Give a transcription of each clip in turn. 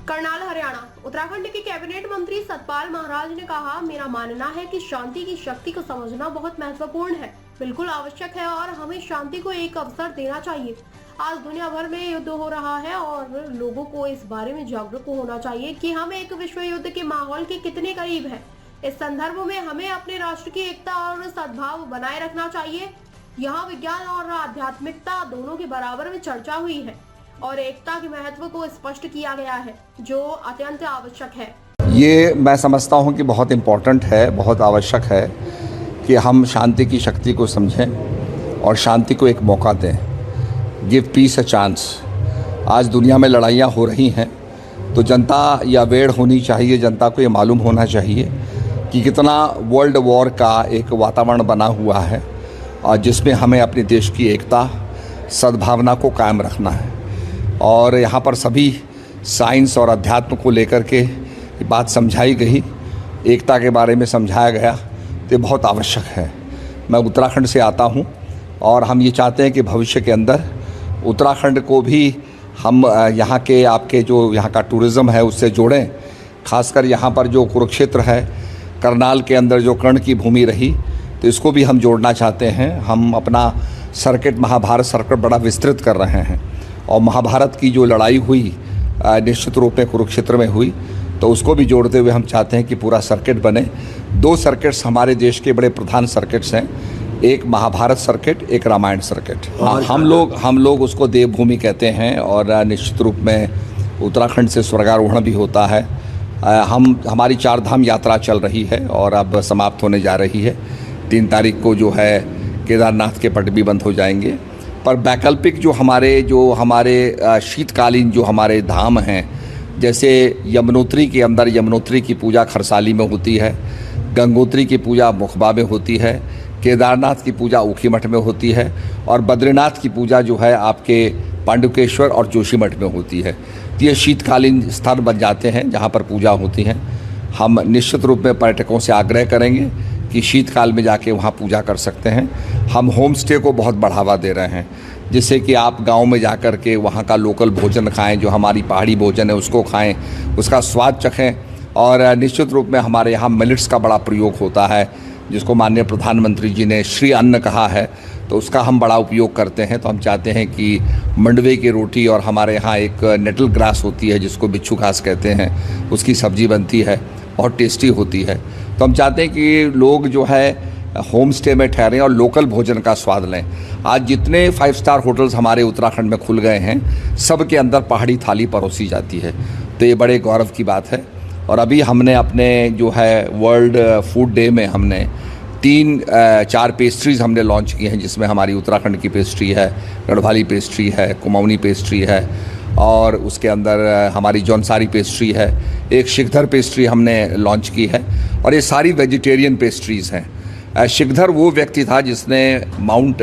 करनाल हरियाणा। उत्तराखंड के कैबिनेट मंत्री सतपाल महाराज ने कहा, मेरा मानना है कि शांति की शक्ति को समझना बहुत महत्वपूर्ण है, बिल्कुल आवश्यक है और हमें शांति को एक अवसर देना चाहिए। आज दुनिया भर में युद्ध हो रहा है और लोगों को इस बारे में जागरूक होना चाहिए कि हम एक विश्व युद्ध के माहौल के कितने करीब हैं। इस संदर्भ में हमें अपने राष्ट्र की एकता और सद्भाव बनाए रखना चाहिए। यहाँ विज्ञान और आध्यात्मिकता दोनों के बराबर में चर्चा हुई है और एकता के महत्व को स्पष्ट किया गया है, जो अत्यंत आवश्यक है। ये मैं समझता हूँ कि बहुत इम्पोर्टेंट है, बहुत आवश्यक है कि हम शांति की शक्ति को समझें और शांति को एक मौका दें। Give piece a chance. आज दुनिया में लड़ाइयाँ हो रही हैं तो जनता ये अवेयर होनी चाहिए, जनता को ये मालूम होना चाहिए कि कितना वर्ल्ड वॉर का एक वातावरण बना हुआ है और जिसमें हमें अपने देश की एकता सद्भावना को कायम रखना है। और यहाँ पर सभी साइंस और अध्यात्म को लेकर के बात समझाई गई, एकता के बारे में समझाया गया, तो ये बहुत आवश्यक है। मैं उत्तराखंड से आता हूँ और हम ये चाहते हैं कि भविष्य के अंदर उत्तराखंड को भी हम यहाँ के आपके जो यहाँ का टूरिज़्म है उससे जोड़ें। खासकर यहाँ पर जो कुरुक्षेत्र है, करनाल के अंदर जो कर्ण की भूमि रही, तो इसको भी हम जोड़ना चाहते हैं। हम अपना सर्किट, महाभारत सर्किट बड़ा विस्तृत कर रहे हैं और महाभारत की जो लड़ाई हुई निश्चित रूप में कुरुक्षेत्र में हुई, तो उसको भी जोड़ते हुए हम चाहते हैं कि पूरा सर्किट बने। 2 सर्किट्स हमारे देश के बड़े प्रधान सर्किट्स हैं, एक महाभारत सर्किट, एक रामायण सर्किट। हम लोग उसको देवभूमि कहते हैं और निश्चित रूप में उत्तराखंड से स्वर्गारोहण भी होता है। हमारी 4 धाम यात्रा चल रही है और अब समाप्त होने जा रही है। 3 तारीख को जो है केदारनाथ के पट भी बंद हो जाएंगे। पर वैकल्पिक जो हमारे शीतकालीन जो हमारे धाम हैं, जैसे यमुनोत्री के अंदर यमुनोत्री की पूजा खरसाली में होती है, गंगोत्री की पूजा मुखबा में होती है, केदारनाथ की पूजा ऊखीमठ में होती है और बद्रीनाथ की पूजा जो है आपके पांडुकेश्वर और जोशीमठ में होती है। तो ये शीतकालीन स्थान बन जाते हैं जहाँ पर पूजा होती हैं। हम निश्चित रूप में पर्यटकों से आग्रह करेंगे कि शीतकाल में जाके वहाँ पूजा कर सकते हैं। हम होम स्टे को बहुत बढ़ावा दे रहे हैं, जिससे कि आप गांव में जाकर के वहाँ का लोकल भोजन खाएं, जो हमारी पहाड़ी भोजन है उसको खाएं, उसका स्वाद चखें। और निश्चित रूप में हमारे यहाँ मिलेट्स का बड़ा प्रयोग होता है, जिसको माननीय प्रधानमंत्री जी ने श्री अन्न कहा है, तो उसका हम बड़ा उपयोग करते हैं। तो हम चाहते हैं कि मंडवे की रोटी और हमारे यहाँ एक नेटल ग्रास होती है जिसको बिच्छू घास कहते हैं, उसकी सब्ज़ी बनती है, बहुत टेस्टी होती है। तो हम चाहते हैं कि लोग जो है होम स्टे में ठहरें और लोकल भोजन का स्वाद लें। आज जितने 5 स्टार होटल्स हमारे उत्तराखंड में खुल गए हैं, सब के अंदर पहाड़ी थाली परोसी जाती है, तो ये बड़े गौरव की बात है। और अभी हमने अपने जो है वर्ल्ड फूड डे में हमने 3-4 पेस्ट्रीज़ हमने लॉन्च की हैं, जिसमें हमारी उत्तराखंड की पेस्ट्री है, गढ़वाली पेस्ट्री है, कुमाऊनी पेस्ट्री है और उसके अंदर हमारी जौनसारी पेस्ट्री है, एक शिखधर पेस्ट्री हमने लॉन्च की है और ये सारी वेजिटेरियन पेस्ट्रीज़ हैं। शिखधर वो व्यक्ति था जिसने माउंट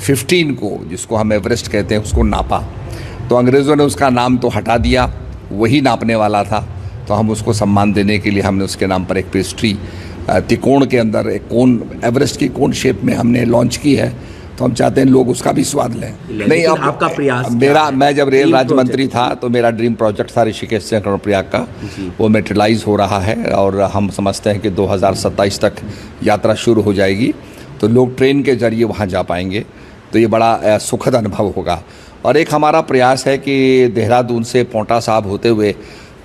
15 को, जिसको हम एवरेस्ट कहते हैं, उसको नापा, तो अंग्रेज़ों ने उसका नाम तो हटा दिया, वही नापने वाला था, तो हम उसको सम्मान देने के लिए हमने उसके नाम पर एक पेस्ट्री त्रिकोण के अंदर एक कोन, एवरेस्ट की कोन शेप में हमने लॉन्च की है। तो हम चाहते हैं लोग उसका भी स्वाद लें। नहीं, अब आपका प्रयास मैं जब रेल राज्य मंत्री था तो मेरा ड्रीम प्रोजेक्ट था ऋषिकेश से कर्णप्रयाग का, वो मेटेरियलाइज हो रहा है और हम समझते हैं कि 2027 तक यात्रा शुरू हो जाएगी, तो लोग ट्रेन के जरिए वहाँ जा पाएंगे, तो ये बड़ा सुखद अनुभव होगा। और एक हमारा प्रयास है कि देहरादून से पोंटा साहब होते हुए,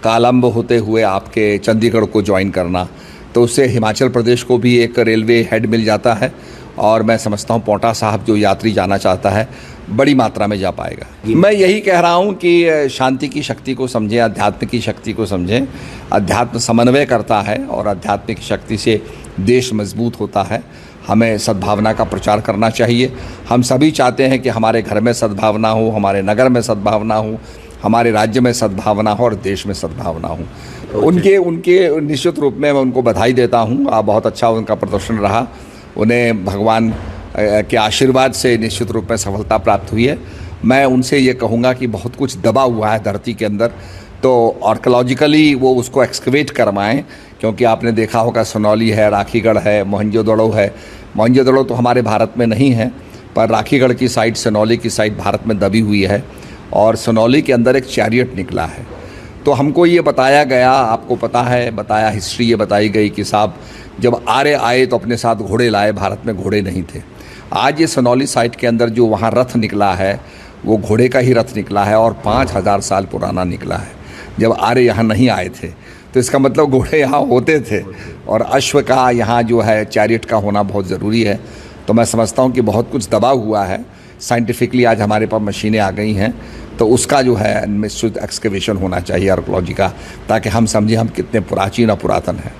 कालम्ब होते हुए आपके चंडीगढ़ को ज्वाइन करना, तो उससे हिमाचल प्रदेश को भी एक रेलवे हेड मिल जाता है और मैं समझता हूँ पोंटा साहब जो यात्री जाना चाहता है बड़ी मात्रा में जा पाएगा। मैं यही कह रहा हूँ कि शांति की शक्ति को समझें, अध्यात्म की शक्ति को समझें। अध्यात्म समन्वय करता है और अध्यात्म की शक्ति से देश मजबूत होता है। हमें सद्भावना का प्रचार करना चाहिए। हम सभी चाहते हैं कि हमारे घर में सद्भावना हो, हमारे नगर में सद्भावना हो, हमारे राज्य में सद्भावना हो और देश में सद्भावना हो। उनके निश्चित रूप में मैं उनको बधाई देता हूँ। बहुत अच्छा उनका प्रदर्शन रहा, उन्हें भगवान के आशीर्वाद से निश्चित रूप में सफलता प्राप्त हुई है। मैं उनसे ये कहूँगा कि बहुत कुछ दबा हुआ है धरती के अंदर, तो आर्कियोलॉजिकली वो उसको एक्सकवेट करवाएं, क्योंकि आपने देखा होगा सोनौली है, राखीगढ़ है, मोहनजोदड़ो है, मोहनजोदड़ो तो हमारे भारत में नहीं है, पर राखीगढ़ की साइट, सनौली की साइट भारत में दबी हुई है और सनौली के अंदर एक चैरियट निकला है। तो हमको ये बताया गया, आपको पता है, बताया, हिस्ट्री ये बताई गई कि साहब जब आर्य आए तो अपने साथ घोड़े लाए, भारत में घोड़े नहीं थे। आज ये सनौली साइट के अंदर जो वहाँ रथ निकला है वो घोड़े का ही रथ निकला है और 5000 साल पुराना निकला है, जब आर्य यहाँ नहीं आए थे। तो इसका मतलब घोड़े यहाँ होते थे और अश्व का यहाँ जो है चैरियट का होना बहुत ज़रूरी है। तो मैं समझता हूँ कि बहुत कुछ दबा हुआ है साइंटिफिकली, आज हमारे पास मशीनें आ गई हैं, तो उसका जो है निश्चित एक्सकेवेशन होना चाहिए आर्कोलॉजी का, ताकि हम समझें हम कितने प्राचीन और पुरातन हैं।